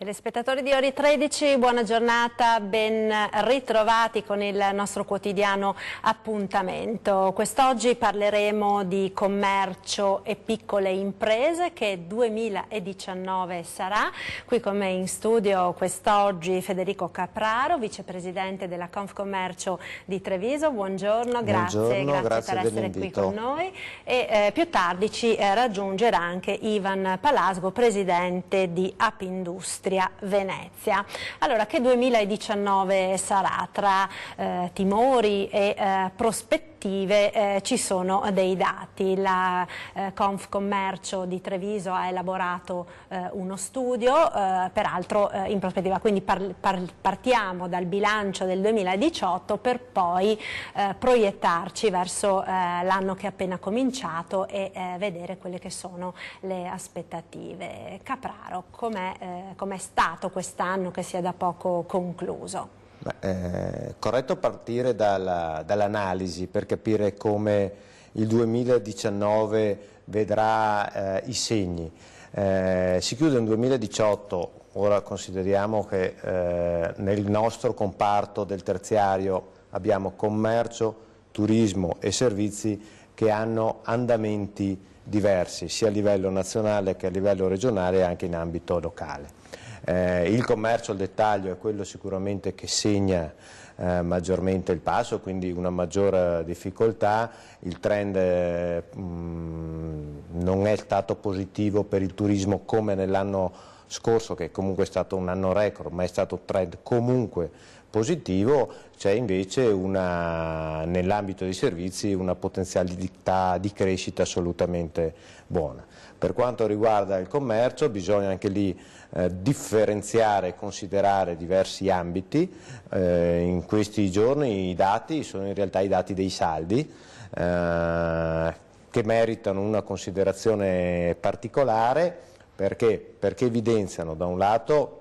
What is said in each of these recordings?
Telespettatori di Ori 13, buona giornata, ben ritrovati con il nostro quotidiano appuntamento. Quest'oggi parleremo di commercio e piccole imprese che 2019 sarà. Qui con me in studio quest'oggi Federico Capraro, vicepresidente della Confcommercio di Treviso. Buongiorno, grazie per essere qui con noi. E più tardi ci raggiungerà anche Ivan Palasgo, presidente di Apindustria Venezia. Allora, che 2019 sarà? Tra timori e prospettive ci sono dei dati. La Confcommercio di Treviso ha elaborato uno studio, peraltro in prospettiva, quindi partiamo dal bilancio del 2018 per poi proiettarci verso l'anno che è appena cominciato e vedere quelle che sono le aspettative. Capraro, com'è stato quest'anno che si è da poco concluso? Corretto partire dall'analisi per capire come il 2019 vedrà i segni. Si chiude un 2018, ora consideriamo che nel nostro comparto del terziario abbiamo commercio, turismo e servizi che hanno andamenti diversi sia a livello nazionale che a livello regionale e anche in ambito locale. Il commercio al dettaglio è quello sicuramente che segna maggiormente il passo, quindi una maggiore difficoltà. Il trend non è stato positivo per il turismo come nell'anno scorso, che comunque è stato un anno record, ma è stato un trend comunque positivo. C'è invece nell'ambito dei servizi una potenzialità di crescita assolutamente buona. Per quanto riguarda il commercio bisogna anche lì differenziare e considerare diversi ambiti. In questi giorni i dati sono in realtà i dati dei saldi che meritano una considerazione particolare perché evidenziano da un lato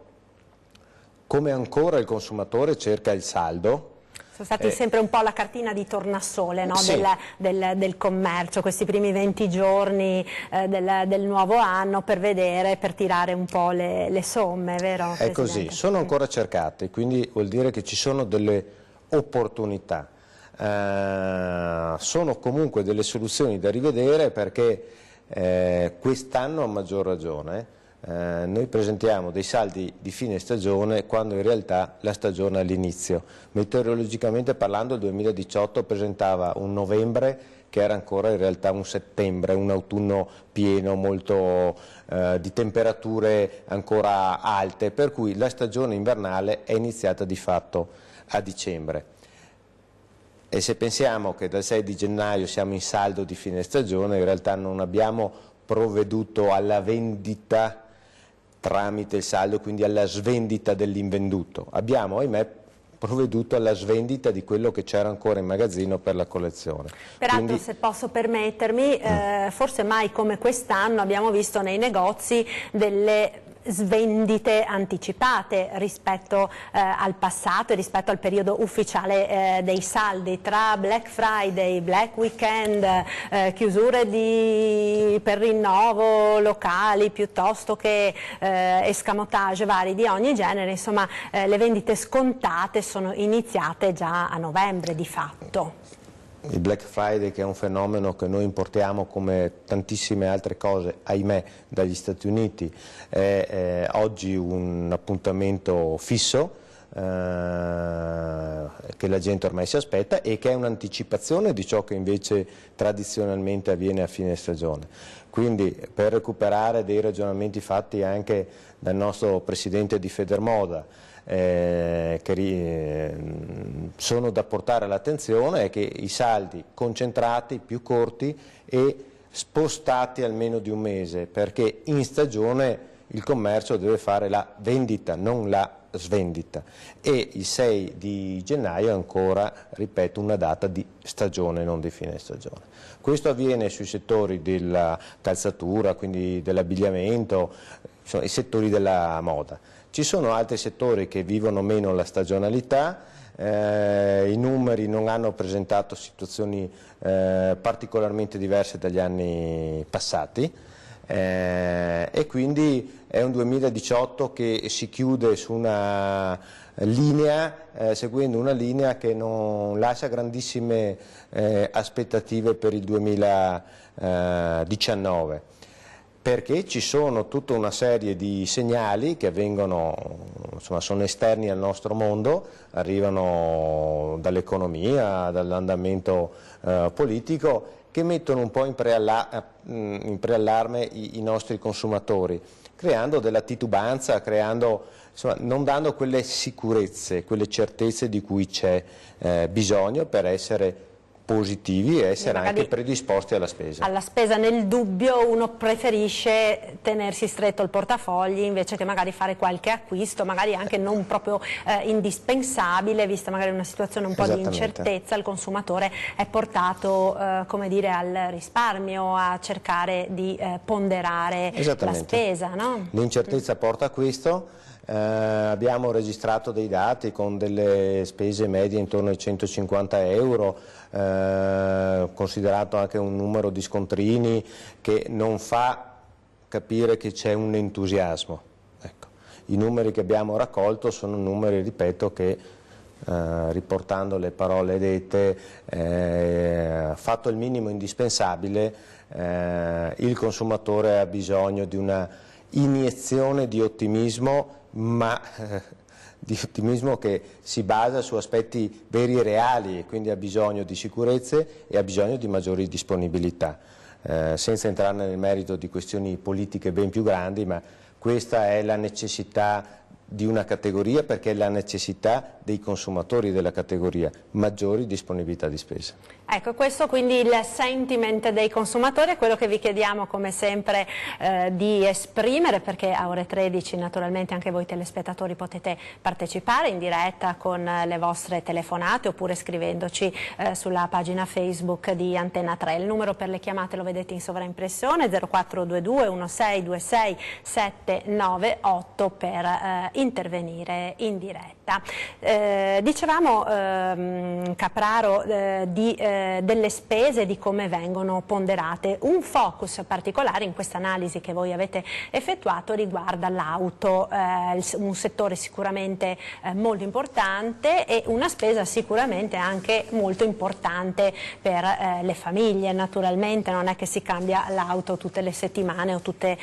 come ancora il consumatore cerca il saldo. Sono stati sempre un po' la cartina di tornasole, no? Sì. del commercio, questi primi 20 giorni del nuovo anno per vedere, per tirare un po' le somme, vero? È così, sono ancora cercate, quindi vuol dire che ci sono delle opportunità. Sono comunque delle soluzioni da rivedere perché quest'anno a maggior ragione noi presentiamo dei saldi di fine stagione quando in realtà la stagione è all'inizio. Meteorologicamente parlando il 2018 presentava un novembre che era ancora in realtà un settembre, un autunno pieno, molto di temperature ancora alte, per cui la stagione invernale è iniziata di fatto a dicembre. E se pensiamo che dal 6 di gennaio siamo in saldo di fine stagione, in realtà non abbiamo provveduto alla vendita tramite il saldo, quindi alla svendita dell'invenduto. Abbiamo, ahimè, provveduto alla svendita di quello che c'era ancora in magazzino per la collezione. Peraltro, quindi, se posso permettermi, forse mai come quest'anno abbiamo visto nei negozi delle svendite anticipate rispetto al passato e rispetto al periodo ufficiale dei saldi, tra Black Friday, Black Weekend, chiusure per rinnovo locali piuttosto che escamotage vari di ogni genere. Insomma, le vendite scontate sono iniziate già a novembre di fatto. Il Black Friday, che è un fenomeno che noi importiamo come tantissime altre cose, ahimè, dagli Stati Uniti, è oggi un appuntamento fisso che la gente ormai si aspetta e che è un'anticipazione di ciò che invece tradizionalmente avviene a fine stagione. Quindi per recuperare dei ragionamenti fatti anche dal nostro presidente di Federmoda, che sono da portare all'attenzione, è che i saldi concentrati, più corti e spostati almeno di un mese, perché in stagione il commercio deve fare la vendita, non la svendita, e il 6 di gennaio è ancora, ripeto, una data di stagione, non di fine stagione. Questo avviene sui settori della calzatura, quindi dell'abbigliamento, i settori della moda. Ci sono altri settori che vivono meno la stagionalità, i numeri non hanno presentato situazioni particolarmente diverse dagli anni passati, e quindi è un 2018 che si chiude su una linea, seguendo una linea che non lascia grandissime aspettative per il 2019, perché ci sono tutta una serie di segnali che vengono, insomma, sono esterni al nostro mondo, arrivano dall'economia, dall'andamento politico, che mettono un po' in preallarme i nostri consumatori, creando della titubanza, insomma, non dando quelle sicurezze, quelle certezze di cui c'è bisogno per essere positivi e essere anche predisposti alla spesa. Alla spesa, nel dubbio uno preferisce tenersi stretto il portafogli invece che magari fare qualche acquisto, magari anche non proprio indispensabile, vista magari una situazione un po' di incertezza. Il consumatore è portato come dire, al risparmio, a cercare di ponderare la spesa, no? L'incertezza porta a questo. Abbiamo registrato dei dati con delle spese medie intorno ai 150 euro, considerato anche un numero di scontrini che non fa capire che c'è un entusiasmo. Ecco. I numeri che abbiamo raccolto sono numeri, ripeto, che riportando le parole dette, fatto il minimo indispensabile, il consumatore ha bisogno di una iniezione di ottimismo, ma di ottimismo che si basa su aspetti veri e reali, e quindi ha bisogno di sicurezze e ha bisogno di maggiori disponibilità, senza entrare nel merito di questioni politiche ben più grandi, ma questa è la necessità di una categoria, perché è la necessità dei consumatori della categoria, maggiori disponibilità di spesa. Ecco, questo quindi il sentiment dei consumatori è quello che vi chiediamo come sempre di esprimere, perché a ore 13 naturalmente anche voi telespettatori potete partecipare in diretta con le vostre telefonate oppure scrivendoci sulla pagina Facebook di Antenna 3. Il numero per le chiamate lo vedete in sovraimpressione, 0422 1626 798 per intervenire in diretta. Dicevamo Capraro delle spese, di come vengono ponderate. Un focus particolare in questa analisi che voi avete effettuato riguarda l'auto, un settore sicuramente molto importante e una spesa sicuramente anche molto importante per le famiglie. Naturalmente non è che si cambia l'auto tutte le settimane o tutte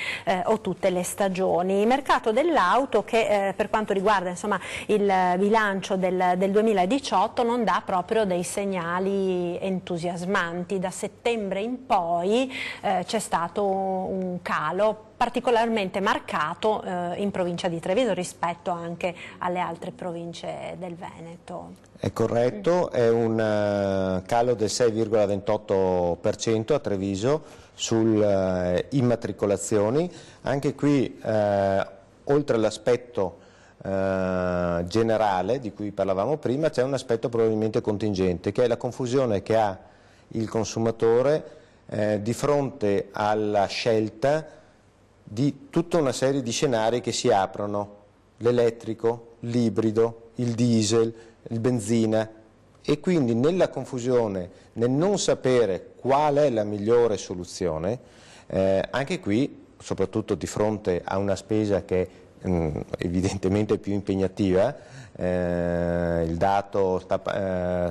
le stagioni. Il mercato dell'auto che per quanto riguarda insomma il bilancio del 2018 non dà proprio dei segnali entusiasmanti. Da settembre in poi c'è stato un calo particolarmente marcato in provincia di Treviso rispetto anche alle altre province del Veneto. È corretto, è un calo del 6,28% a Treviso sulle immatricolazioni. Anche qui, oltre all'aspetto generale di cui parlavamo prima, c'è un aspetto probabilmente contingente, che è la confusione che ha il consumatore di fronte alla scelta di tutta una serie di scenari che si aprono: l'elettrico, l'ibrido, il diesel, il benzina, e quindi nella confusione, nel non sapere qual è la migliore soluzione, anche qui, soprattutto di fronte a una spesa che è evidentemente più impegnativa, il dato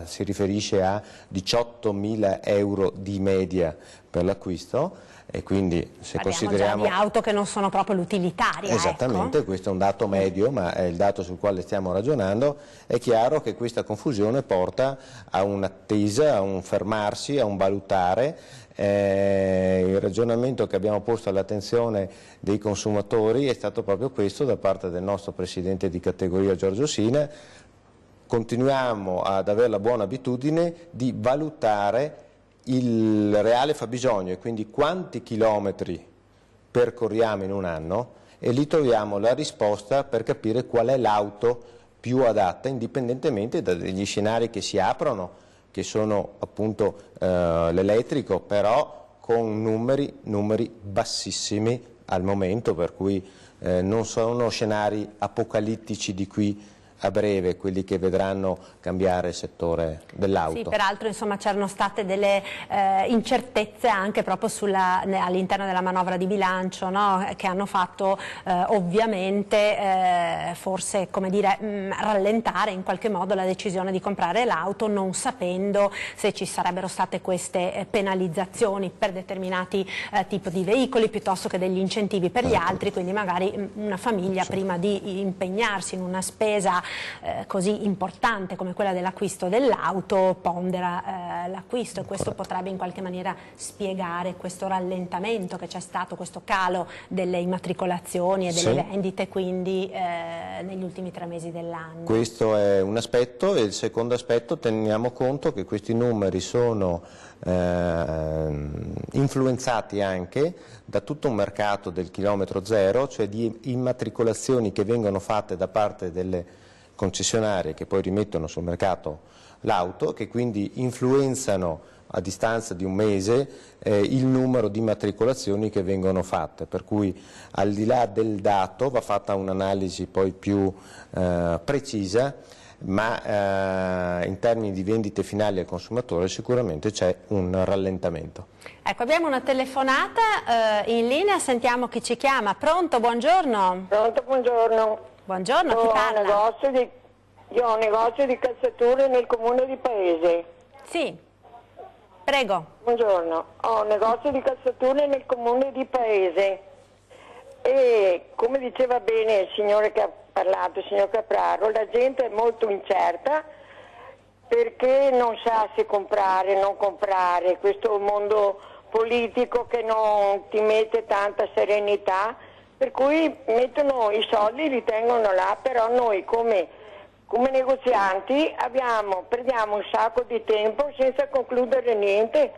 si riferisce a 18.000 euro di media per l'acquisto, e quindi se consideriamo già di auto che non sono proprio l'utilitaria. Esattamente, ecco. Questo è un dato medio, ma è il dato sul quale stiamo ragionando. È chiaro che questa confusione porta a un'attesa, a un fermarsi, a un valutare. Il ragionamento che abbiamo posto all'attenzione dei consumatori è stato proprio questo da parte del nostro presidente di categoria Giorgio Sina. Continuiamo ad avere la buona abitudine di valutare il reale fabbisogno, e quindi quanti chilometri percorriamo in un anno, e lì troviamo la risposta per capire qual è l'auto più adatta, indipendentemente dagli scenari che si aprono, che sono appunto l'elettrico, però con numeri bassissimi al momento, per cui non sono scenari apocalittici di qui a breve quelli che vedranno cambiare il settore dell'auto. Sì, peraltro insomma c'erano state delle incertezze anche proprio all'interno della manovra di bilancio, no? Che hanno fatto ovviamente forse, come dire, rallentare in qualche modo la decisione di comprare l'auto, non sapendo se ci sarebbero state queste penalizzazioni per determinati tipi di veicoli piuttosto che degli incentivi per gli altri, quindi magari una famiglia prima di impegnarsi in una spesa così importante come quella dell'acquisto dell'auto pondera l'acquisto, e questo potrebbe in qualche maniera spiegare questo rallentamento che c'è stato, questo calo delle immatricolazioni e delle vendite quindi negli ultimi 3 mesi dell'anno. Questo è un aspetto, e il secondo aspetto, teniamo conto che questi numeri sono influenzati anche da tutto un mercato del chilometro zero, cioè di immatricolazioni che vengono fatte da parte delle concessionarie che poi rimettono sul mercato l'auto, che quindi influenzano a distanza di un mese il numero di immatricolazioni che vengono fatte, per cui al di là del dato va fatta un'analisi poi più precisa, ma in termini di vendite finali al consumatore sicuramente c'è un rallentamento. Ecco, abbiamo una telefonata in linea, sentiamo chi ci chiama. Pronto, buongiorno. Pronto, buongiorno. Buongiorno, chi parla? Io ho un negozio di calzature nel comune di Paese. Sì, prego. Buongiorno, ho un negozio di calzature nel comune di Paese e come diceva bene il signore che ha parlato, il signor Capraro, la gente è molto incerta perché non sa se comprare, non comprare, questo mondo politico che non ti mette tanta serenità, per cui mettono i soldi, li tengono là, però noi come negozianti perdiamo un sacco di tempo senza concludere niente,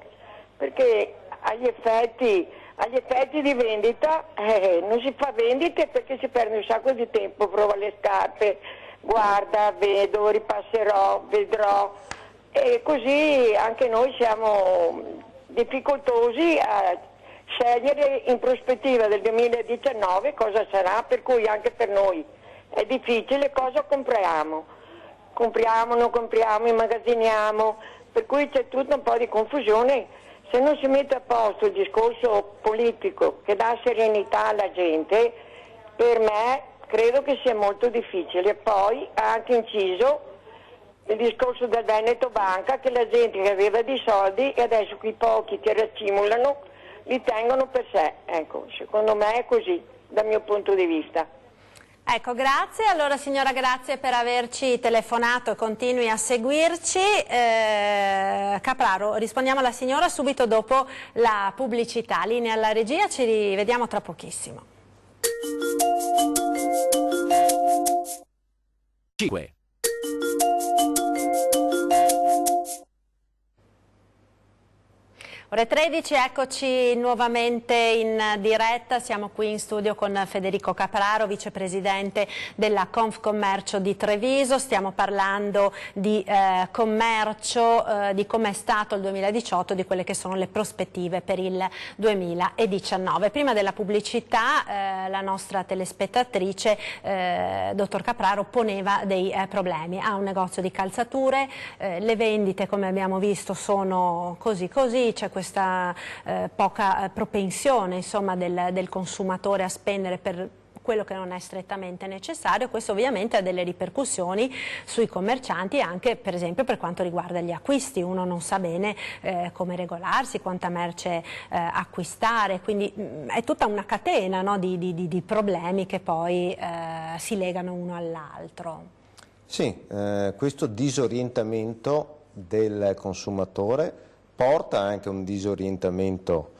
perché agli effetti di vendita non si fa vendite perché si perde un sacco di tempo, prova le scarpe, guarda, vedo, ripasserò, vedrò, e così anche noi siamo difficoltosi a scegliere in prospettiva del 2019 cosa sarà, per cui anche per noi è difficile cosa compriamo, non compriamo, immagazziniamo, per cui c'è tutto un po' di confusione. Se non si mette a posto il discorso politico che dà serenità alla gente, per me credo che sia molto difficile. Poi ha anche inciso il discorso del Veneto Banca, che la gente che aveva dei soldi e adesso quei pochi che racimolano li tengono per sé. Ecco, secondo me è così, dal mio punto di vista. Ecco, grazie. Allora signora, grazie per averci telefonato e continui a seguirci. Capraro, rispondiamo alla signora subito dopo la pubblicità. Linea alla regia, ci rivediamo tra pochissimo. 5. Ore 13, eccoci nuovamente in diretta, siamo qui in studio con Federico Capraro, vicepresidente della Confcommercio di Treviso. Stiamo parlando di commercio, di come è stato il 2018, di quelle che sono le prospettive per il 2019. Prima della pubblicità la nostra telespettatrice, dottor Capraro, poneva dei problemi. Ha un negozio di calzature, le vendite come abbiamo visto sono così, c'è questa poca propensione insomma, del consumatore a spendere per quello che non è strettamente necessario. Questo ovviamente ha delle ripercussioni sui commercianti e anche per esempio per quanto riguarda gli acquisti. Uno non sa bene come regolarsi, quanta merce acquistare, quindi è tutta una catena, no, di problemi che poi si legano uno all'altro. Sì, questo disorientamento del consumatore porta anche a un disorientamento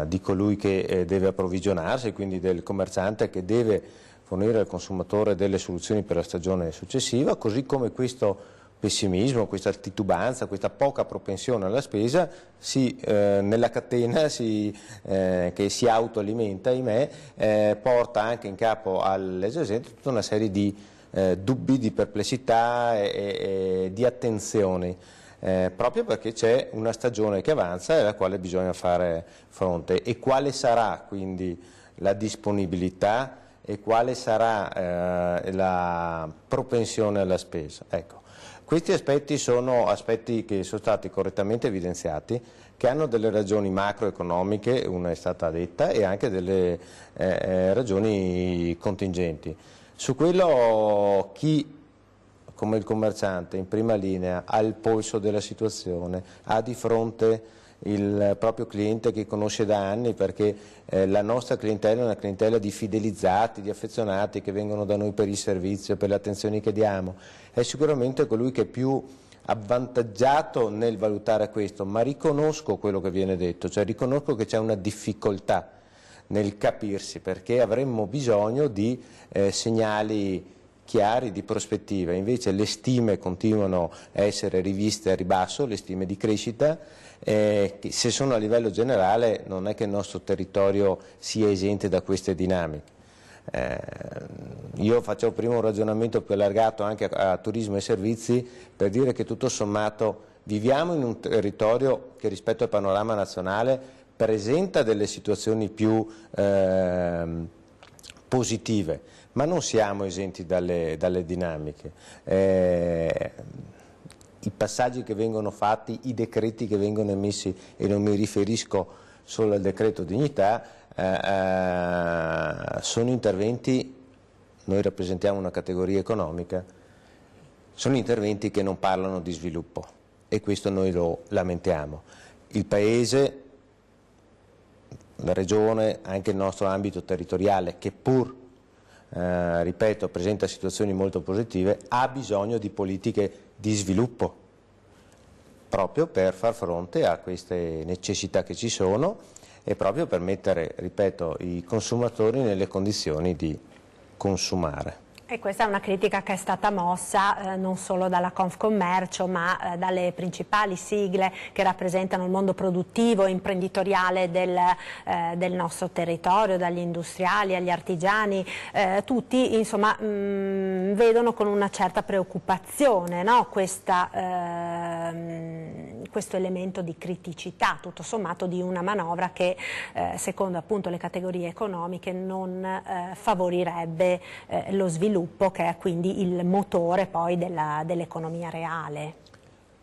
di colui che deve approvvigionarsi, quindi del commerciante che deve fornire al consumatore delle soluzioni per la stagione successiva, così come questo pessimismo, questa titubanza, questa poca propensione alla spesa nella catena che si autoalimenta, ahimè, porta anche in capo all'esercente tutta una serie di dubbi, di perplessità e di attenzioni. Proprio perché c'è una stagione che avanza e alla quale bisogna fare fronte. E quale sarà quindi la disponibilità e quale sarà la propensione alla spesa. Ecco. Questi aspetti sono aspetti che sono stati correttamente evidenziati, che hanno delle ragioni macroeconomiche, una è stata detta, e anche delle ragioni contingenti. Su quello chi, come il commerciante, in prima linea, ha il polso della situazione, ha di fronte il proprio cliente che conosce da anni, perché la nostra clientela è una clientela di fidelizzati, di affezionati che vengono da noi per il servizio, per le attenzioni che diamo, è sicuramente colui che è più avvantaggiato nel valutare questo, ma riconosco quello che viene detto, cioè riconosco che c'è una difficoltà nel capirsi, perché avremmo bisogno di segnali chiari, di prospettive. Invece le stime continuano a essere riviste a ribasso, le stime di crescita, che se sono a livello generale non è che il nostro territorio sia esente da queste dinamiche. Io facevo prima un ragionamento più allargato anche a turismo e servizi, per dire che tutto sommato viviamo in un territorio che rispetto al panorama nazionale presenta delle situazioni più positive, ma non siamo esenti dalle dinamiche. I passaggi che vengono fatti, i decreti che vengono emessi, e non mi riferisco solo al decreto dignità, sono interventi, noi rappresentiamo una categoria economica, sono interventi che non parlano di sviluppo, e questo noi lo lamentiamo. Il Paese, la Regione, anche il nostro ambito territoriale, che pur, ripeto, presenta situazioni molto positive, ha bisogno di politiche di sviluppo, proprio per far fronte a queste necessità che ci sono e proprio per mettere, ripeto, i consumatori nelle condizioni di consumare. E questa è una critica che è stata mossa non solo dalla Confcommercio, ma dalle principali sigle che rappresentano il mondo produttivo e imprenditoriale del nostro territorio, dagli industriali agli artigiani, tutti insomma vedono con una certa preoccupazione, no? Questo elemento di criticità, tutto sommato, di una manovra che secondo appunto le categorie economiche non favorirebbe lo sviluppo, che è quindi il motore poi dell'economia reale.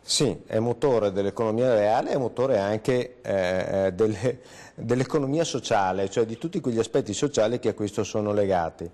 Sì, è motore dell'economia reale, è motore anche dell'economia sociale, cioè di tutti quegli aspetti sociali che a questo sono legati.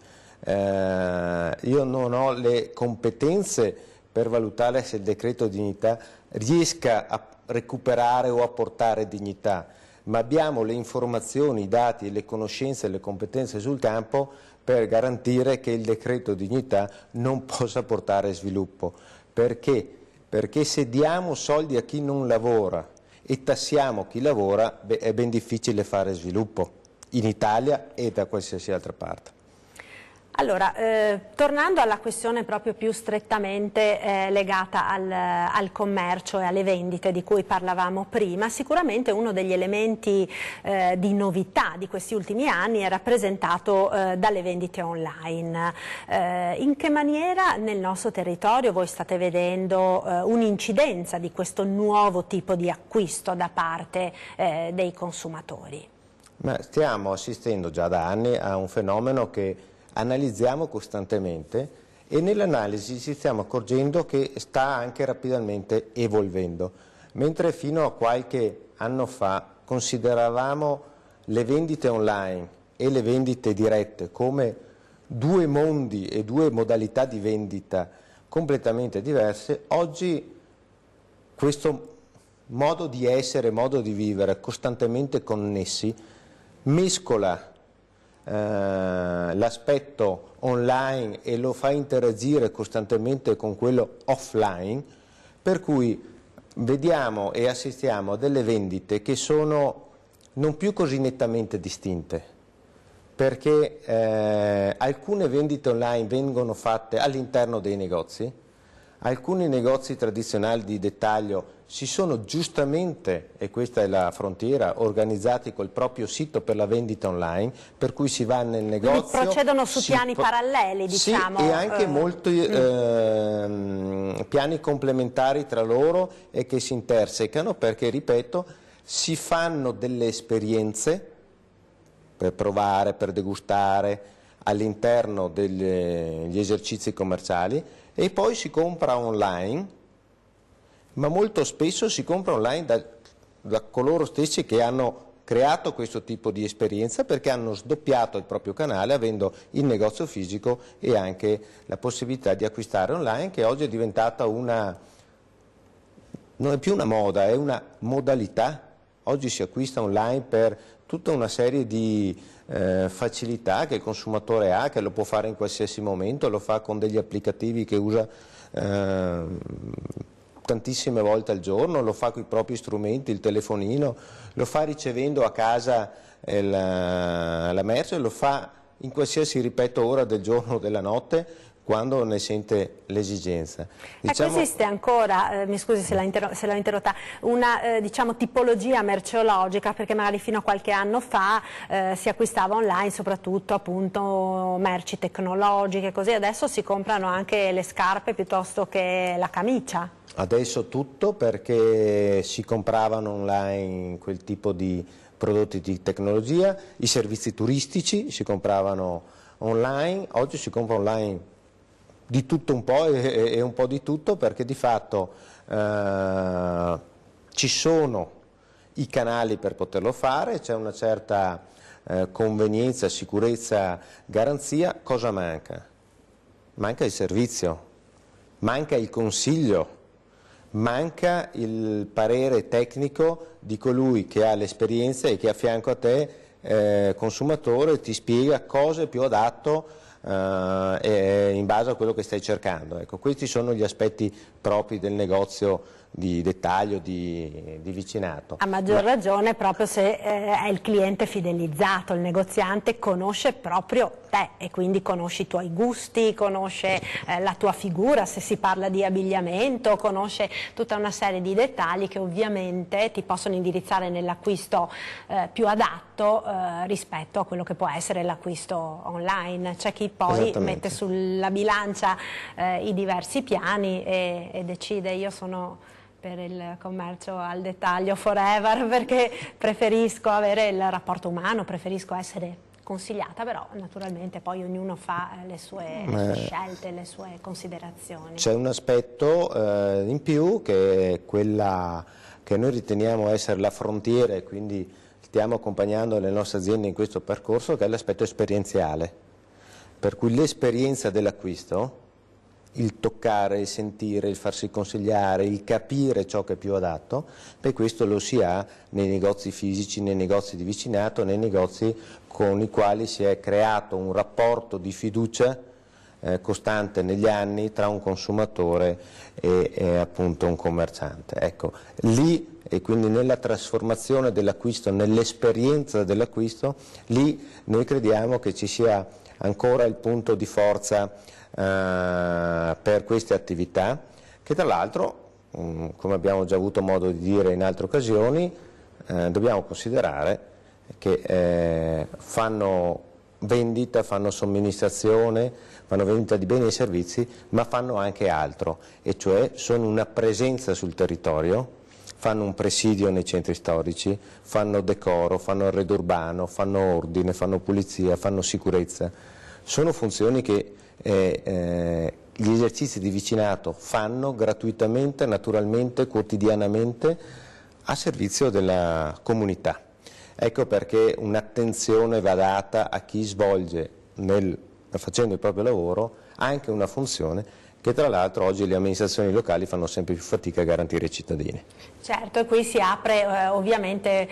Io non ho le competenze per valutare se il decreto dignità riesca a recuperare o a portare dignità, ma abbiamo le informazioni, i dati, le conoscenze e le competenze sul campo per garantire che il decreto dignità non possa portare sviluppo. Perché? Perché se diamo soldi a chi non lavora e tassiamo chi lavora, è ben difficile fare sviluppo in Italia e da qualsiasi altra parte. Allora, tornando alla questione proprio più strettamente legata al commercio e alle vendite di cui parlavamo prima, sicuramente uno degli elementi di novità di questi ultimi anni è rappresentato dalle vendite online. In che maniera nel nostro territorio voi state vedendo un'incidenza di questo nuovo tipo di acquisto da parte dei consumatori? Ma stiamo assistendo già da anni a un fenomeno che analizziamo costantemente, e nell'analisi ci stiamo accorgendo che sta anche rapidamente evolvendo. Mentre fino a qualche anno fa consideravamo le vendite online e le vendite dirette come due mondi e due modalità di vendita completamente diverse, oggi questo modo di essere, modo di vivere costantemente connessi mescola l'aspetto online e lo fa interagire costantemente con quello offline, per cui vediamo e assistiamo a delle vendite che sono non più così nettamente distinte, perché alcune vendite online vengono fatte all'interno dei negozi, alcuni negozi tradizionali di dettaglio si sono giustamente, e questa è la frontiera, organizzati col proprio sito per la vendita online, per cui si va nel negozio... Quindi procedono su piani paralleli, diciamo. Sì, e anche molti piani complementari tra loro e che si intersecano, perché, ripeto, si fanno delle esperienze per provare, per degustare, all'interno degli esercizi commerciali e poi si compra online, ma molto spesso si compra online da coloro stessi che hanno creato questo tipo di esperienza, perché hanno sdoppiato il proprio canale avendo il negozio fisico e anche la possibilità di acquistare online, che oggi è diventata non è più una moda, è una modalità. Oggi si acquista online per tutta una serie di facilità che il consumatore ha, che lo può fare in qualsiasi momento, lo fa con degli applicativi che usa tantissime volte al giorno, lo fa con i propri strumenti, il telefonino, lo fa ricevendo a casa la merce, lo fa in qualsiasi, ripeto, ora del giorno o della notte, quando ne sente l'esigenza. Ecco, esiste ancora, mi scusi se l'ho interrotta, una diciamo, tipologia merceologica, perché magari fino a qualche anno fa si acquistava online soprattutto appunto merci tecnologiche, così adesso si comprano anche le scarpe piuttosto che la camicia. Adesso tutto, perché si compravano online quel tipo di prodotti di tecnologia, i servizi turistici si compravano online, oggi si compra online di tutto un po' e un po' di tutto, perché di fatto ci sono i canali per poterlo fare, c'è una certa convenienza, sicurezza, garanzia. Cosa manca? Manca il servizio, manca il consiglio, manca il parere tecnico di colui che ha l'esperienza e che a fianco a te, consumatore, ti spiega cosa è più adatto in base a quello che stai cercando. Ecco, questi sono gli aspetti propri del negozio di dettaglio, di vicinato. A maggior ragione proprio se è il cliente fidelizzato, il negoziante conosce proprio te e quindi conosce i tuoi gusti, conosce la tua figura, se si parla di abbigliamento, conosce tutta una serie di dettagli che ovviamente ti possono indirizzare nell'acquisto più adatto rispetto a quello che può essere l'acquisto online. C'è chi poi mette sulla bilancia i diversi piani e decide: io sono per il commercio al dettaglio forever, perché preferisco avere il rapporto umano, preferisco essere consigliata, però naturalmente poi ognuno fa le sue scelte, le sue considerazioni. C'è un aspetto in più, che è quella che noi riteniamo essere la frontiera, e quindi stiamo accompagnando le nostre aziende in questo percorso, che è l'aspetto esperienziale, per cui l'esperienza dell'acquisto, il toccare, il sentire, il farsi consigliare, il capire ciò che è più adatto, per questo lo si ha nei negozi fisici, nei negozi di vicinato, nei negozi con i quali si è creato un rapporto di fiducia costante negli anni tra un consumatore e appunto un commerciante. Ecco, lì, e quindi nella trasformazione dell'acquisto, nell'esperienza dell'acquisto, lì noi crediamo che ci sia ancora il punto di forza per queste attività, che tra l'altro, come abbiamo già avuto modo di dire in altre occasioni, dobbiamo considerare che fanno vendita, fanno somministrazione, fanno vendita di beni e servizi, ma fanno anche altro, e cioè sono una presenza sul territorio, fanno un presidio nei centri storici, fanno decoro, fanno arredo urbano, fanno ordine, fanno pulizia, fanno sicurezza. Sono funzioni che gli esercizi di vicinato fanno gratuitamente, naturalmente, quotidianamente, a servizio della comunità. Ecco perché un'attenzione va data a chi svolge, facendo il proprio lavoro, anche una funzione che tra l'altro oggi le amministrazioni locali fanno sempre più fatica a garantire ai cittadini. Certo, e qui si apre ovviamente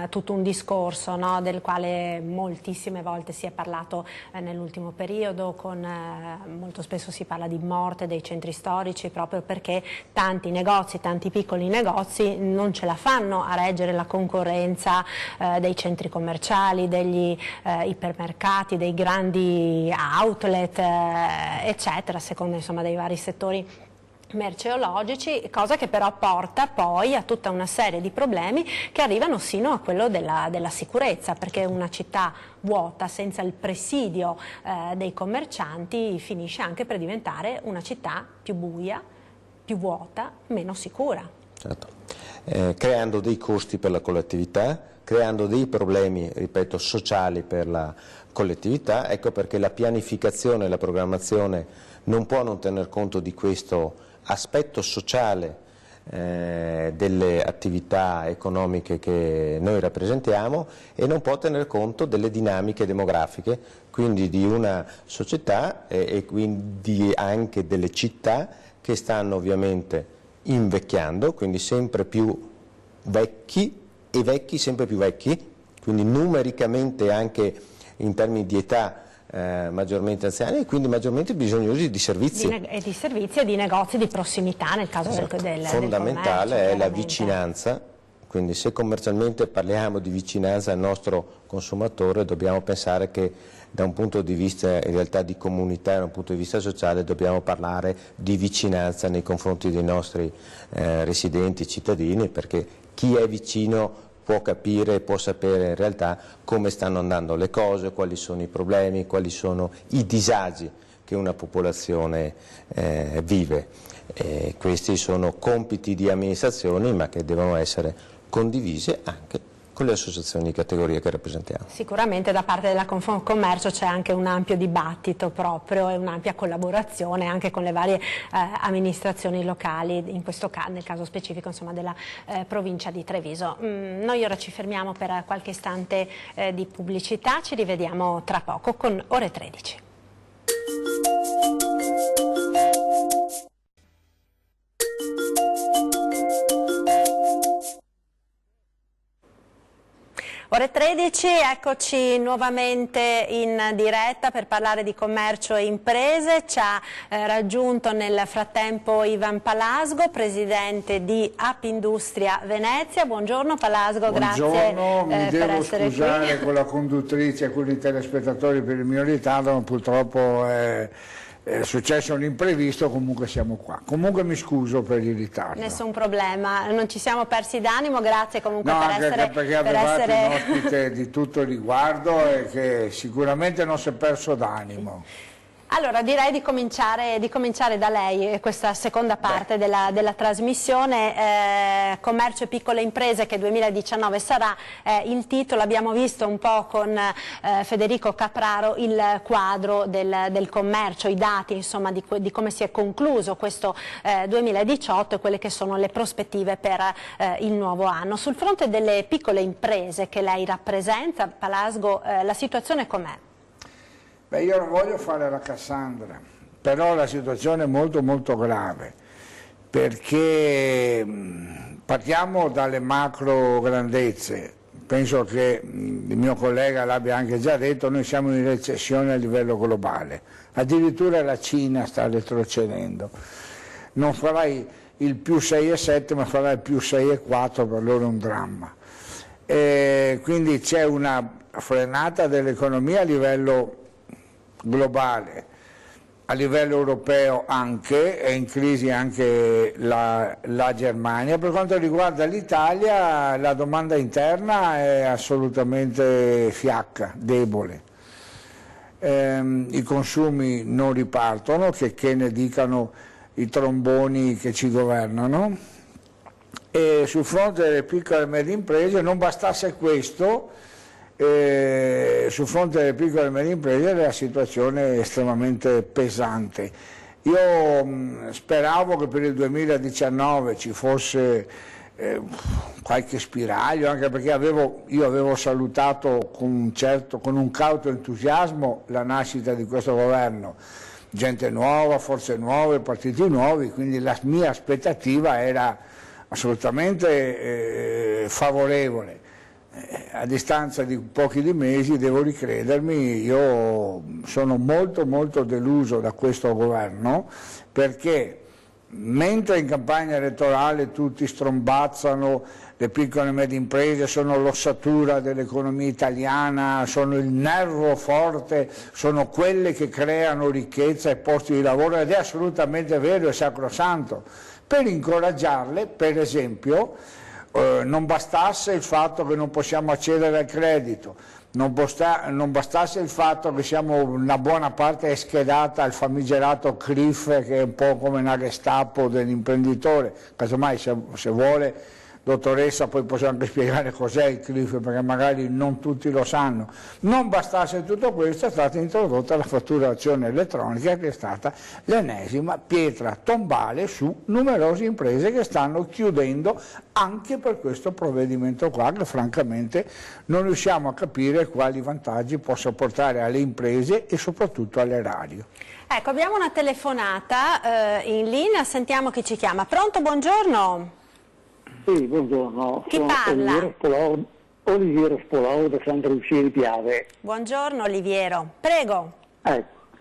tutto un discorso, no, del quale moltissime volte si è parlato nell'ultimo periodo, molto spesso si parla di morte dei centri storici, proprio perché tanti negozi, tanti piccoli negozi non ce la fanno a reggere la concorrenza dei centri commerciali, degli ipermercati, dei grandi outlet, eccetera, secondo insomma dei vari settori merceologici, cosa che però porta poi a tutta una serie di problemi che arrivano sino a quello della sicurezza, perché una città vuota senza il presidio dei commercianti finisce anche per diventare una città più buia, più vuota, meno sicura. Certo. Creando dei costi per la collettività, creando dei problemi, ripeto, sociali per la collettività. Ecco perché la pianificazione e la programmazione non può non tener conto di questo aspetto sociale delle attività economiche che noi rappresentiamo, e non può tener conto delle dinamiche demografiche, quindi di una società e quindi anche delle città che stanno ovviamente invecchiando, quindi sempre più vecchi e vecchi sempre più vecchi, quindi numericamente anche in termini di età maggiormente anziani e quindi maggiormente bisognosi di servizi. Di servizi e di negozi di prossimità nel caso Esatto. del Fondamentale commercio, è la vicinanza, quindi se commercialmente parliamo di vicinanza al nostro consumatore dobbiamo pensare che da un punto di vista in realtà di comunità e da un punto di vista sociale dobbiamo parlare di vicinanza nei confronti dei nostri residenti, cittadini, perché chi è vicino può capire e può sapere in realtà come stanno andando le cose, quali sono i problemi, quali sono i disagi che una popolazione vive. Questi sono compiti di amministrazioni ma che devono essere condivise anche con le associazioni di categoria che rappresentiamo. Sicuramente da parte della Confcommercio c'è anche un ampio dibattito proprio e un'ampia collaborazione anche con le varie amministrazioni locali, in questo caso, nel caso specifico insomma, della provincia di Treviso. Noi ora ci fermiamo per qualche istante di pubblicità, ci rivediamo tra poco con Ore 13. Ore 13, eccoci nuovamente in diretta per parlare di commercio e imprese. Ci ha raggiunto nel frattempo Ivan Palasgo, presidente di Apindustria Venezia. Buongiorno Palasgo, grazie mi per devo essere scusare qui. con la conduttrice e con i telespettatori per il mio ritardo, ma purtroppo è successo un imprevisto, comunque siamo qua. Comunque mi scuso per il ritardo. Nessun problema, non ci siamo persi d'animo, grazie comunque no, per anche essere... perché avevate un ospite di tutto riguardo e che sicuramente non si è perso d'animo. Allora direi di cominciare da lei questa seconda parte della trasmissione, Commercio e piccole imprese, che 2019 sarà il titolo. Abbiamo visto un po' con Federico Capraro il quadro del commercio, i dati insomma di come si è concluso questo 2018 e quelle che sono le prospettive per il nuovo anno. Sul fronte delle piccole imprese che lei rappresenta, Palasgo, la situazione com'è? Beh, io non voglio fare la Cassandra, però la situazione è molto molto grave, perché partiamo dalle macro grandezze. Penso che il mio collega l'abbia anche già detto, noi siamo in recessione a livello globale, addirittura la Cina sta retrocedendo. Non farai il più 6,7 ma farai il più 6,4, per loro è un dramma. Quindi c'è una frenata dell'economia a livello globale, a livello europeo anche, è in crisi anche la Germania. Per quanto riguarda l'Italia, la domanda interna è assolutamente fiacca, debole. I consumi non ripartono, che ne dicano i tromboni che ci governano, e sul fronte delle piccole e medie imprese non bastasse questo. Sul fronte delle piccole e medie imprese la situazione è estremamente pesante. Io speravo che per il 2019 ci fosse qualche spiraglio, anche perché io avevo salutato con un cauto entusiasmo la nascita di questo governo, gente nuova, forze nuove, partiti nuovi, quindi la mia aspettativa era assolutamente favorevole. A distanza di pochi mesi, devo ricredermi, io sono molto molto deluso da questo governo, perché mentre in campagna elettorale tutti strombazzano le piccole e medie imprese, sono l'ossatura dell'economia italiana, sono il nervo forte, sono quelle che creano ricchezza e posti di lavoro, ed è assolutamente vero e sacrosanto. Per incoraggiarle, per esempio, non bastasse il fatto che non possiamo accedere al credito, non bastasse il fatto che una buona parte è schedata al famigerato CRIF, che è un po' come una Gestapo dell'imprenditore, casomai se vuole dottoressa poi possiamo anche spiegare cos'è il CLIF, perché magari non tutti lo sanno. Non bastasse tutto questo, è stata introdotta la fatturazione elettronica, che è stata l'ennesima pietra tombale su numerose imprese che stanno chiudendo anche per questo provvedimento qua, che francamente non riusciamo a capire quali vantaggi possa portare alle imprese e soprattutto all'erario. Ecco, abbiamo una telefonata in linea, sentiamo chi ci chiama. Pronto, buongiorno? Sì, buongiorno. Chi parla? Oliviero Spolao da Santa Lucia di Piave. Buongiorno Oliviero, prego.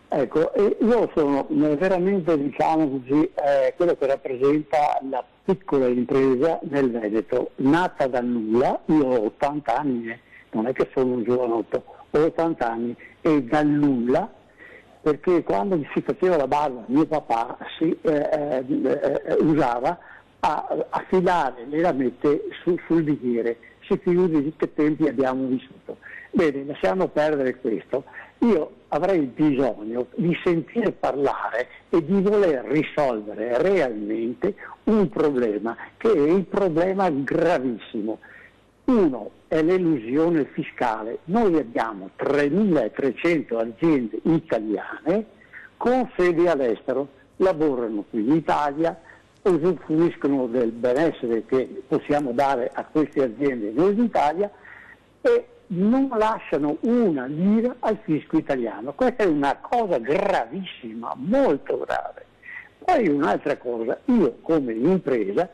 Ecco, io sono veramente, diciamo così, quello che rappresenta la piccola impresa nel Veneto, nata dal nulla. Io ho 80 anni, non è che sono un giovanotto, ho 80 anni, e dal nulla, perché quando si faceva la barba mio papà usava a affilare le lamette sul bicchiere. Si figuri di che tempi abbiamo vissuto. Bene, lasciamo perdere questo. Io avrei bisogno di sentire parlare e di voler risolvere realmente un problema, che è il problema gravissimo. Uno è l'elusione fiscale. Noi abbiamo 3.300 aziende italiane con sede all'estero, lavorano qui in Italia, usufruiscono del benessere che possiamo dare a queste aziende noi in Italia e non lasciano una lira al fisco italiano. Questa è una cosa gravissima, molto grave. Poi un'altra cosa, io come impresa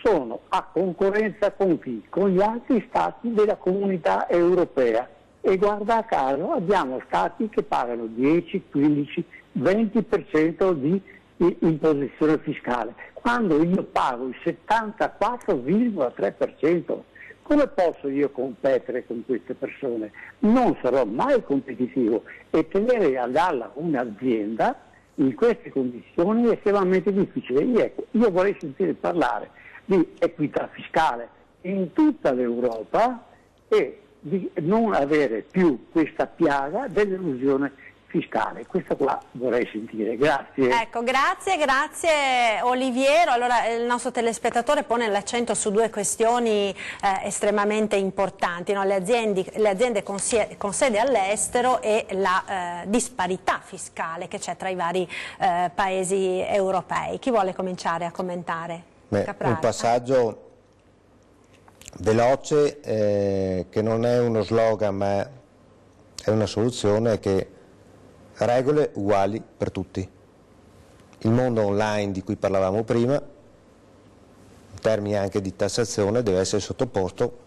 sono a concorrenza con chi? Con gli altri stati della comunità europea, e guarda caso abbiamo stati che pagano 10, 15, 20% di imposizione fiscale, quando io pago il 74,3%. Come posso io competere con queste persone? Non sarò mai competitivo, e tenere a galla un'azienda in queste condizioni è estremamente difficile. Io vorrei sentire parlare di equità fiscale in tutta l'Europa e di non avere più questa piaga dell'elusione fiscale. Questo qua vorrei sentire. Grazie. Ecco, grazie Oliviero. Allora il nostro telespettatore pone l'accento su due questioni estremamente importanti, no? Le aziende con sede all'estero e la disparità fiscale che c'è tra i vari paesi europei. Chi vuole cominciare a commentare? Un passaggio veloce che non è uno slogan ma è una soluzione, che regole uguali per tutti. Il mondo online di cui parlavamo prima, in termini anche di tassazione, deve essere sottoposto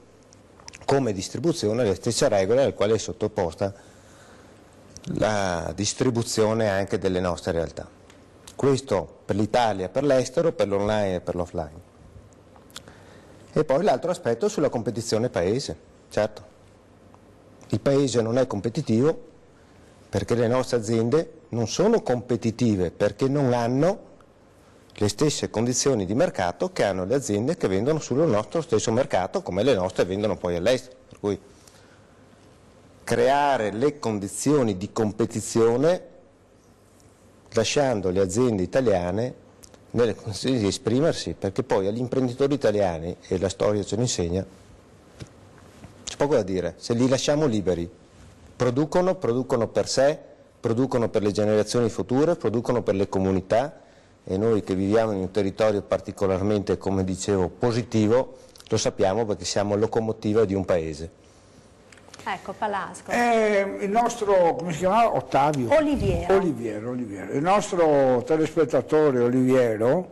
come distribuzione alle stesse regole alle quali è sottoposta la distribuzione anche delle nostre realtà. Questo per l'Italia, per l'estero, per l'online e per l'offline. E poi l'altro aspetto sulla competizione paese. Certo, il paese non è competitivo perché le nostre aziende non sono competitive, perché non hanno le stesse condizioni di mercato che hanno le aziende che vendono sul nostro stesso mercato, come le nostre vendono poi all'estero. Per cui creare le condizioni di competizione lasciando le aziende italiane nelle condizioni di esprimersi, perché poi agli imprenditori italiani, e la storia ce lo insegna, c'è poco da dire. Se li lasciamo liberi, producono per sé, producono per le generazioni future, producono per le comunità, e noi che viviamo in un territorio particolarmente, come dicevo, positivo, lo sappiamo perché siamo locomotiva di un paese. Ecco, Palasco. Il nostro, come si chiamava? Ottavio? Oliviero. Il nostro telespettatore Oliviero,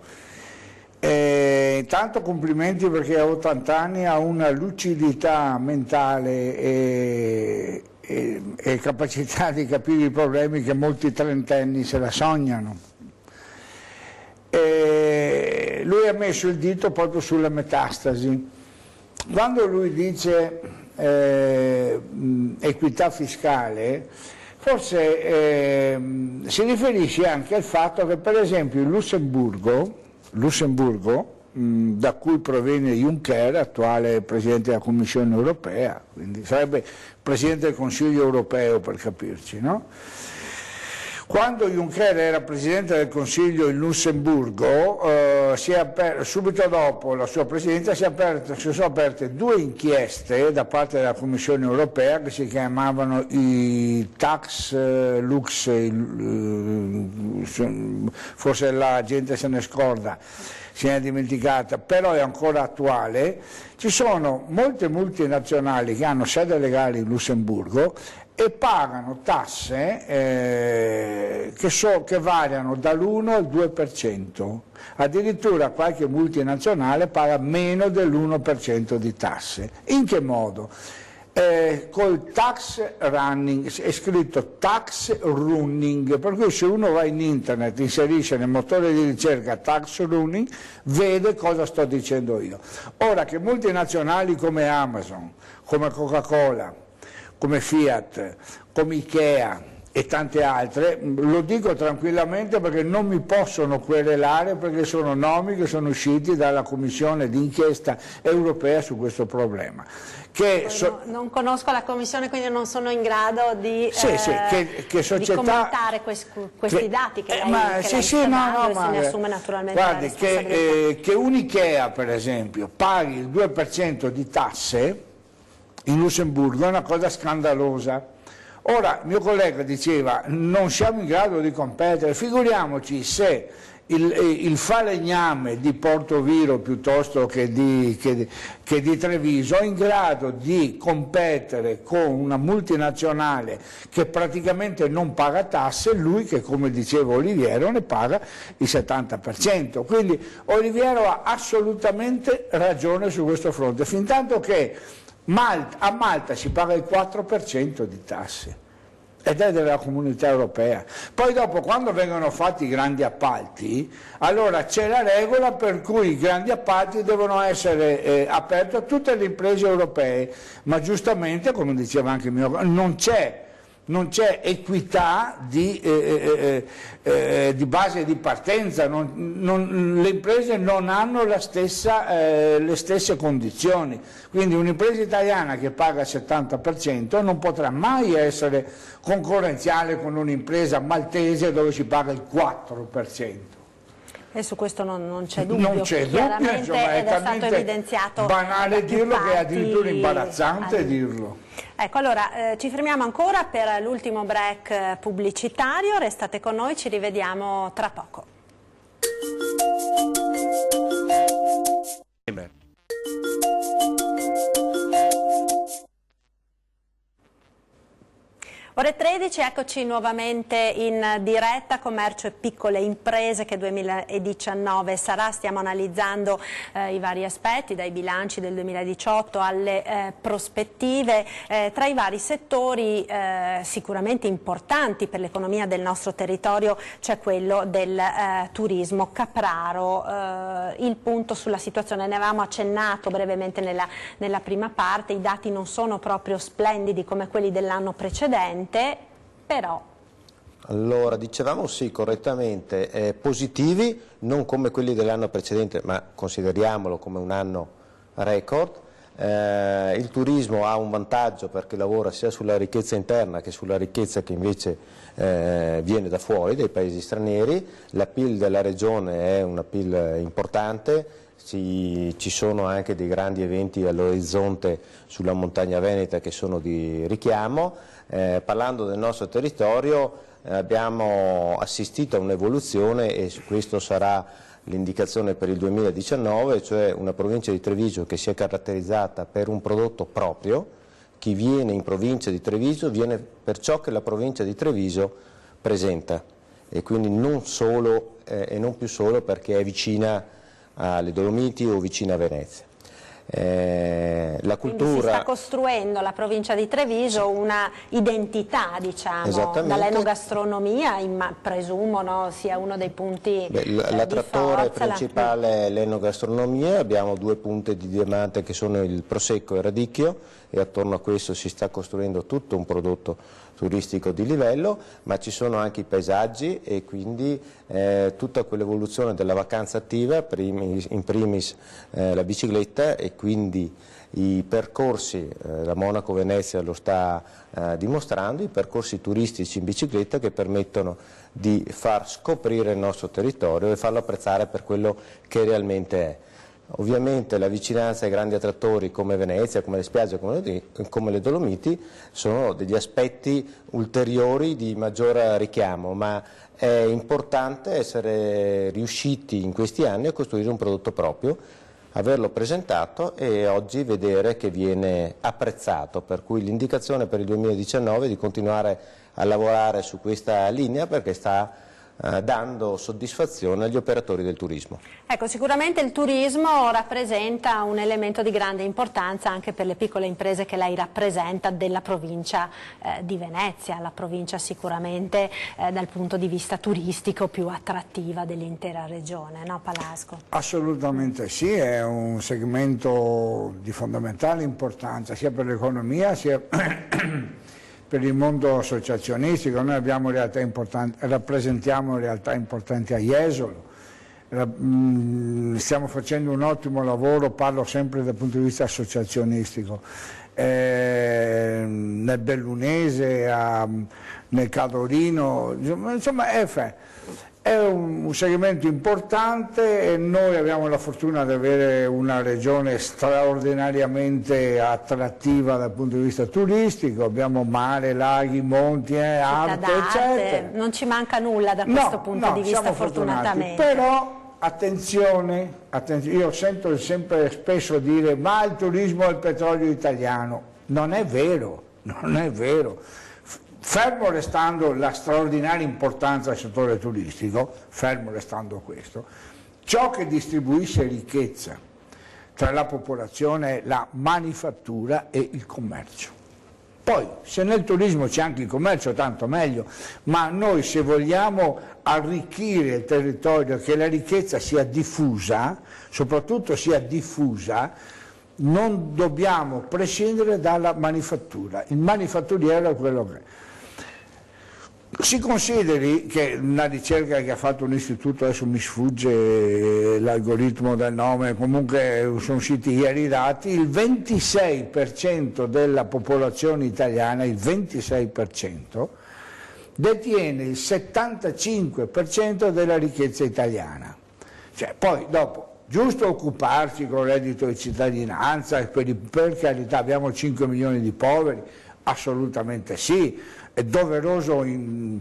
tanto complimenti perché a 80 anni ha una lucidità mentale e capacità di capire i problemi che molti trentenni se la sognano. Lui ha messo il dito proprio sulla metastasi. Quando lui dice equità fiscale, forse si riferisce anche al fatto che per esempio il Lussemburgo, da cui proviene Juncker, attuale Presidente della Commissione europea, quindi sarebbe Presidente del Consiglio europeo per capirci, no? Quando Juncker era Presidente del Consiglio in Lussemburgo Allora, subito dopo la sua presidenza si sono aperte 2 inchieste da parte della Commissione europea che si chiamavano i Tax Lux, forse la gente se ne scorda, se ne è dimenticata, però è ancora attuale. Ci sono molte multinazionali che hanno sede legale in Lussemburgo e pagano tasse che variano dall'1 al 2%, addirittura qualche multinazionale paga meno dell'1% di tasse. In che modo? Col tax running, è scritto tax running, per cui se uno va in internet, inserisce nel motore di ricerca tax running, vede cosa sto dicendo io. Ora che multinazionali come Amazon, come Coca-Cola, come Fiat, come Ikea e tante altre, lo dico tranquillamente perché non mi possono querelare, perché sono nomi che sono usciti dalla Commissione d'inchiesta europea su questo problema. Non conosco la Commissione, quindi non sono in grado di, di commentare questi dati che lei se ne assume naturalmente la responsabilità. Che un'Ikea, per esempio, paghi il 2% di tasse in Lussemburgo è una cosa scandalosa. Ora, mio collega diceva, non siamo in grado di competere, figuriamoci se il falegname di Portoviro piuttosto che di Treviso è in grado di competere con una multinazionale che praticamente non paga tasse, lui che, come diceva Oliviero, ne paga il 70%. Quindi Oliviero ha assolutamente ragione su questo fronte, fintanto che a Malta si paga il 4% di tasse ed è della Comunità Europea. Poi dopo, quando vengono fatti i grandi appalti, allora c'è la regola per cui i grandi appalti devono essere aperti a tutte le imprese europee, ma giustamente, come diceva anche il mio, non c'è equità di base di partenza, le imprese non hanno le stesse condizioni, quindi un'impresa italiana che paga il 70% non potrà mai essere concorrenziale con un'impresa maltese dove si paga il 4%. E su questo non c'è dubbio, non c'è dubbio, insomma, ed è stato evidenziato banale dirlo che è addirittura imbarazzante dirlo. Ecco, allora ci fermiamo ancora per l'ultimo break pubblicitario, restate con noi, ci rivediamo tra poco. Ore 13, eccoci nuovamente in diretta, commercio e piccole imprese che 2019 sarà, stiamo analizzando i vari aspetti, dai bilanci del 2018 alle prospettive, tra i vari settori sicuramente importanti per l'economia del nostro territorio c'è quello del turismo. Capraro, il punto sulla situazione, ne avevamo accennato brevemente nella prima parte, i dati non sono proprio splendidi come quelli dell'anno precedente, però... Allora, dicevamo sì, correttamente, positivi, non come quelli dell'anno precedente, ma consideriamolo come un anno record. Il turismo ha un vantaggio perché lavora sia sulla ricchezza interna che sulla ricchezza che invece viene da fuori, dai paesi stranieri. La PIL della regione è una PIL importante, ci sono anche dei grandi eventi all'orizzonte sulla montagna veneta che sono di richiamo. Parlando del nostro territorio abbiamo assistito a un'evoluzione e su questo sarà l'indicazione per il 2019, cioè una provincia di Treviso che si è caratterizzata per un prodotto proprio. Chi viene in provincia di Treviso viene per ciò che la provincia di Treviso presenta e quindi non solo e non più solo perché è vicina alle Dolomiti o vicina a Venezia. La cultura... Quindi si sta costruendo la provincia di Treviso una identità, diciamo, dall'enogastronomia, presumo, no, sia uno dei punti l'attrattore principale è l'enogastronomia, abbiamo 2 punti di diamante che sono il Prosecco e il Radicchio e attorno a questo si sta costruendo tutto un prodotto turistico di livello, ma ci sono anche i paesaggi e quindi tutta quell'evoluzione della vacanza attiva, in primis la bicicletta e quindi i percorsi, la Monaco-Venezia lo sta dimostrando, i percorsi turistici in bicicletta che permettono di far scoprire il nostro territorio e farlo apprezzare per quello che realmente è. Ovviamente la vicinanza ai grandi attrattori come Venezia, come le spiagge, come le Dolomiti sono degli aspetti ulteriori di maggior richiamo, ma è importante essere riusciti in questi anni a costruire un prodotto proprio, averlo presentato e oggi vedere che viene apprezzato, per cui l'indicazione per il 2019 è di continuare a lavorare su questa linea perché sta dando soddisfazione agli operatori del turismo. Ecco, sicuramente il turismo rappresenta un elemento di grande importanza anche per le piccole imprese che lei rappresenta della provincia di Venezia, la provincia sicuramente dal punto di vista turistico più attrattiva dell'intera regione, no Palasco? Assolutamente sì, è un segmento di fondamentale importanza sia per l'economia sia per il mondo associazionistico. Noi abbiamo realtà importanti, rappresentiamo realtà importanti a Jesolo, stiamo facendo un ottimo lavoro, parlo sempre dal punto di vista associazionistico, nel Bellunese, nel Cadorino, insomma è un segmento importante e noi abbiamo la fortuna di avere una regione straordinariamente attrattiva dal punto di vista turistico, abbiamo mare, laghi, monti, arte, eccetera. Non ci manca nulla da questo punto di vista, fortunatamente. Però attenzione, io sento sempre spesso dire ma il turismo è il petrolio italiano, non è vero, non è vero. Fermo restando la straordinaria importanza del settore turistico, fermo restando questo, ciò che distribuisce ricchezza tra la popolazione è la manifattura e il commercio. Poi, se nel turismo c'è anche il commercio, tanto meglio, ma noi se vogliamo arricchire il territorio, che la ricchezza sia diffusa, soprattutto sia diffusa, non dobbiamo prescindere dalla manifattura. Il manifatturiero è quello che è. Si consideri che una ricerca che ha fatto un istituto, adesso mi sfugge l'algoritmo del nome, comunque sono usciti ieri i dati, il 26% della popolazione italiana, il 26%, detiene il 75% della ricchezza italiana. Cioè, poi dopo, giusto occuparsi con il reddito di cittadinanza, per carità abbiamo 5 milioni di poveri, assolutamente sì, è doveroso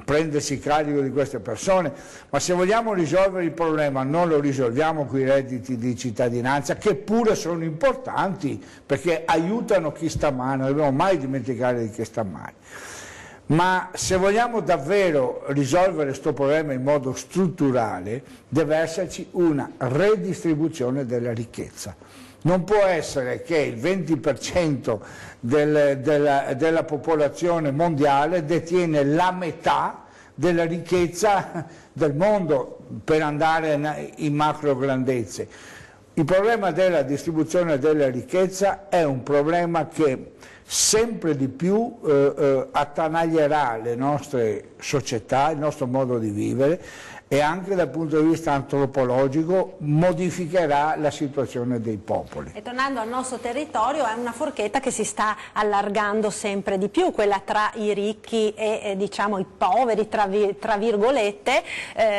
prendersi carico di queste persone, ma se vogliamo risolvere il problema non lo risolviamo con i redditi di cittadinanza, che pure sono importanti perché aiutano chi sta male, non dobbiamo mai dimenticare di chi sta male. Ma se vogliamo davvero risolvere questo problema in modo strutturale deve esserci una redistribuzione della ricchezza. Non può essere che il 20% della popolazione mondiale detiene la metà della ricchezza del mondo, per andare in macro grandezze. Il problema della distribuzione della ricchezza è un problema che sempre di più attanaglierà le nostre società, il nostro modo di vivere, e anche dal punto di vista antropologico modificherà la situazione dei popoli. E tornando al nostro territorio, è una forchetta che si sta allargando sempre di più, quella tra i ricchi e diciamo i poveri, tra virgolette,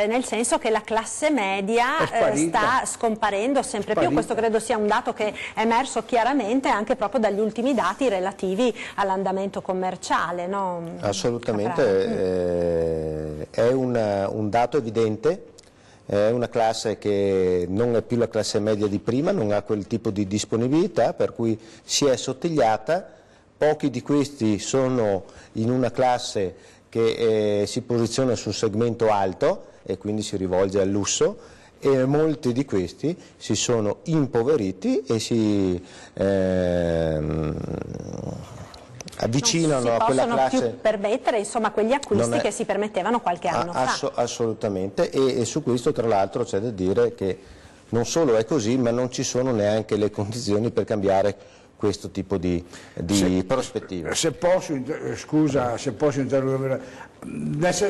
nel senso che la classe media sta scomparendo sempre più. Questo credo sia un dato che è emerso chiaramente anche proprio dagli ultimi dati relativi all'andamento commerciale, no? Assolutamente, è un dato evidente. È una classe che non è più la classe media di prima, non ha quel tipo di disponibilità, per cui si è assottigliata. Pochi di questi sono in una classe che si posiziona sul segmento alto e quindi si rivolge al lusso, e molti di questi si sono impoveriti e si avvicinano a quella classe. Non si possono più permettere, insomma, quegli acquisti che si permettevano qualche anno fa. Assolutamente, e su questo tra l'altro c'è da dire che non solo è così, ma non ci sono neanche le condizioni per cambiare questo tipo di prospettive. Se posso, scusa, se posso interrompere,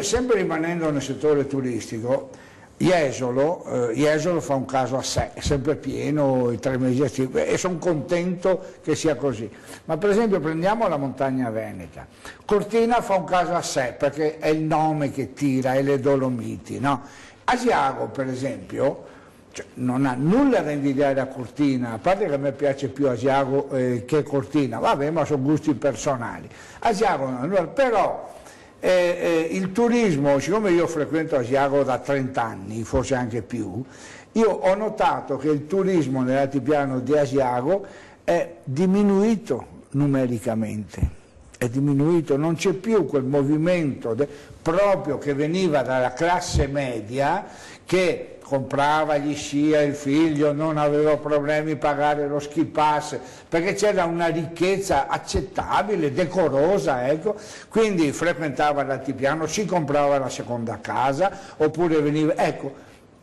sempre rimanendo nel settore turistico, Jesolo fa un caso a sé, è sempre pieno, i 3 mesi estive, e sono contento che sia così. Ma per esempio prendiamo la montagna veneta, Cortina fa un caso a sé perché è il nome che tira, e le Dolomiti, no? Asiago per esempio, cioè, non ha nulla da invidiare a Cortina, a parte che a me piace più Asiago che Cortina, vabbè, ma sono gusti personali. Asiago non ha nulla, però il turismo, siccome io frequento Asiago da 30 anni, forse anche più, io ho notato che il turismo nell'altipiano di Asiago è diminuito numericamente, è diminuito, non c'è più quel movimento proprio che veniva dalla classe media che comprava gli sci al figlio, non aveva problemi a pagare lo ski pass, perché c'era una ricchezza accettabile, decorosa, ecco. Quindi frequentava l'altipiano, si comprava la seconda casa, oppure veniva, ecco,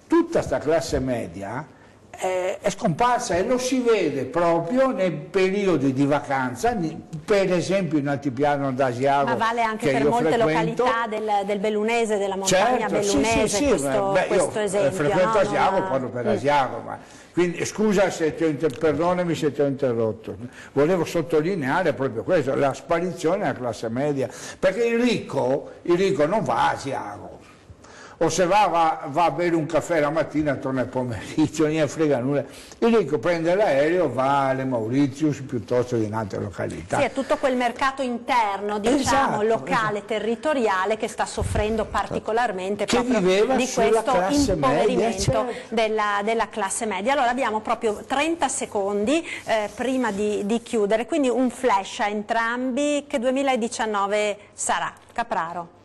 tutta questa classe media è scomparsa e lo si vede proprio nei periodi di vacanza, per esempio in Altipiano d'Asiago. Ma vale anche per molte località del Bellunese, della montagna bellunese, sì, questo esempio. Frequento Asiago, parlo per Asiago, ma quindi scusa se perdonami se ti ho interrotto. Volevo sottolineare proprio questo, la sparizione della classe media, perché il ricco non va a Asiago. O se va a bere un caffè la mattina, torna al pomeriggio, non ne frega nulla. Il ricco prende l'aereo, va alle Mauritius piuttosto che in altre località. Sì, è tutto quel mercato interno, diciamo, esatto, locale, territoriale, che sta soffrendo particolarmente proprio di questo impoverimento della classe media. Allora abbiamo proprio 30 secondi prima di chiudere, quindi un flash a entrambi. Che 2019 sarà? Capraro.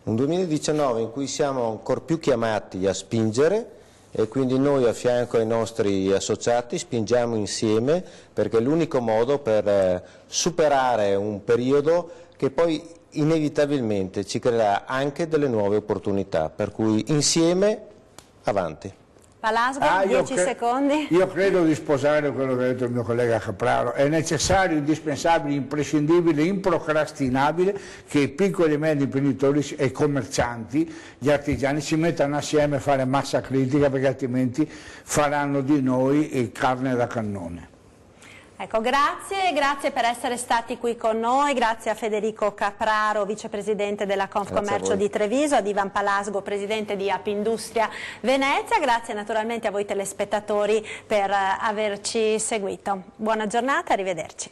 Un 2019 in cui siamo ancora più chiamati a spingere, e quindi noi a fianco ai nostri associati spingiamo insieme, perché è l'unico modo per superare un periodo che poi inevitabilmente ci creerà anche delle nuove opportunità, per cui insieme avanti. Palasgo, 10 secondi. Io credo di sposare quello che ha detto il mio collega Capraro. È necessario, indispensabile, imprescindibile, improcrastinabile che i piccoli e medi imprenditori e i commercianti, gli artigiani, si mettano assieme a fare massa critica, perché altrimenti faranno di noi carne da cannone. Ecco, grazie per essere stati qui con noi, grazie a Federico Capraro, vicepresidente della Confcommercio di Treviso, ad Ivan Palasgo, presidente di Apindustria Venezia, grazie naturalmente a voi telespettatori per averci seguito. Buona giornata, arrivederci.